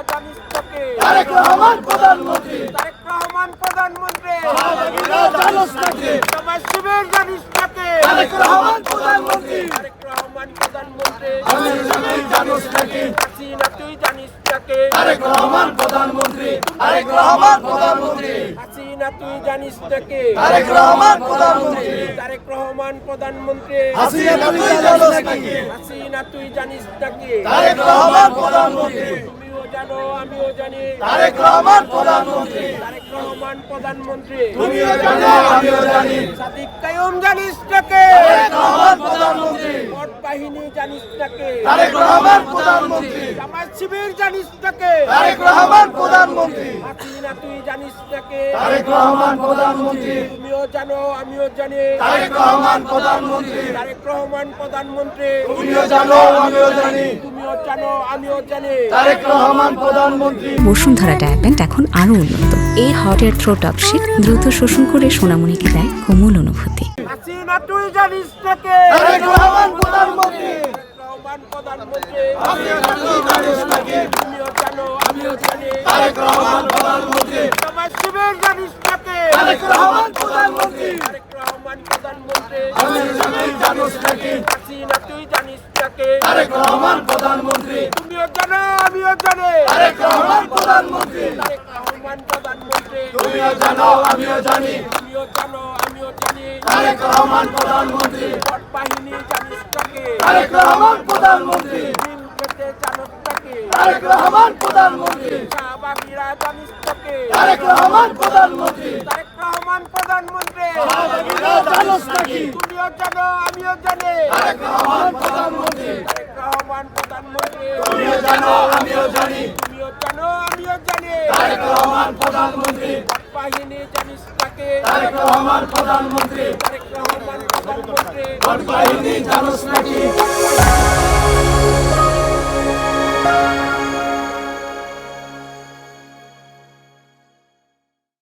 জানিস তাকে তারেক রহমান প্রধানমন্ত্রী তারেক রহমান প্রধানমন্ত্রী শাহবাগীরা জানোস নাকি সমাজ শিবির জানিস তাকে তারেক রহমান প্রধানমন্ত্রী তারেক রহমান প্রধানমন্ত্রী জানোস নাকি হাসিনা তুই জানিস তাকে তারেক রহমান প্রধানমন্ত্রী তারেক রহমান প্রধানমন্ত্রী হাসিনা তুই জানিস তাকে তারেক রহমান প্রধানমন্ত্রী তারেক রহমান প্রধানমন্ত্রী হাসিনা তুই জানোস নাকি হাসিনা তুই জানিস তাকে তারেক রহমান প্রধানমন্ত্রী তুমিও জানো আমিও জানি তারেক রহমান প্রধানমন্ত্রী তারেক রহমান প্রধানমন্ত্রী তুমিও জানো আমিও জানি সাদিক কায়ুম জানিস তাকে তারেক রহমান প্রধানমন্ত্রী ভোট বাহিনী জানিস তাকে তারেক রহমান প্রধানমন্ত্রী সমাজ শিবির জানিস তাকে তারেক রহমান প্রধানমন্ত্রী হাসিনা তুই জানিস তাকে তারেক রহমান প্রধানমন্ত্রী তুমিও জানো আমিও জানি তারেক রহমান প্রধানমন্ত্রী তারেক রহমান প্রধানমন্ত্রী তুমিও জানো আমিও জানি তুমিও জানো আমিও জানি তারেক রহমান প্রধানমন্ত্রী বসুন্ধরা ডায়াপেন্ট এখন আরো উন্নত। এই হট এয়ার থ্রো টপ শীত দ্রুত শোষণ করে সোনামণিকে দেয় কোমল অনুভূতি। হাসিনা তুই জানিস তাকে তারেক রহমান প্রধানমন্ত্রী রহমান প্রধানমন্ত্রী আমিও জানি জানিস নাকি তুমিও জানো আমিও জানি তারেক রহমান প্রধানমন্ত্রী সমাজ শিবির জানিস তাকে তারেক রহমান প্রধানমন্ত্রী তারেক রহমান প্রধানমন্ত্রী আমিও জানি জানিস নাকি হাসিনা তুই জানিস তাকে তারেক রহমান প্রধানমন্ত্রী তুমিও জানো আমিও জানি তারেক রহমান প্রধানমন্ত্রী তারেক রহমান প্রধানমন্ত্রী তুমিও জানো আমিও জানি তুমিও জানো আমিও জানি তারেক রহমান প্রধানমন্ত্রী ভোট বাহিনী জানিস তাকে তারেক রহমান প্রধানমন্ত্রী দিন কেটে জানিস তাকে তারেক রহমান প্রধানমন্ত্রী শাহবাগীরা জানিস তাকে তারেক রহমান প্রধানমন্ত্রী তারেক রহমান প্রধানমন্ত্রী শাহবাগীরা জানোস নাকি তুমিও জানো আমিও জানি তারেক রহমান প্রধানমন্ত্রী তারেক রহমান প্রধানমন্ত্রী তুমিও জানো আমিও জানি তুমিও জানো আমিও জানি তারেক রহমান প্রধানমন্ত্রী ভোট বাহিনী জানিস তাকে তারেক রহমান প্রধানমন্ত্রী তারেক রহমান প্রধানমন্ত্রী ভোট বাহিনী জানোস নাকি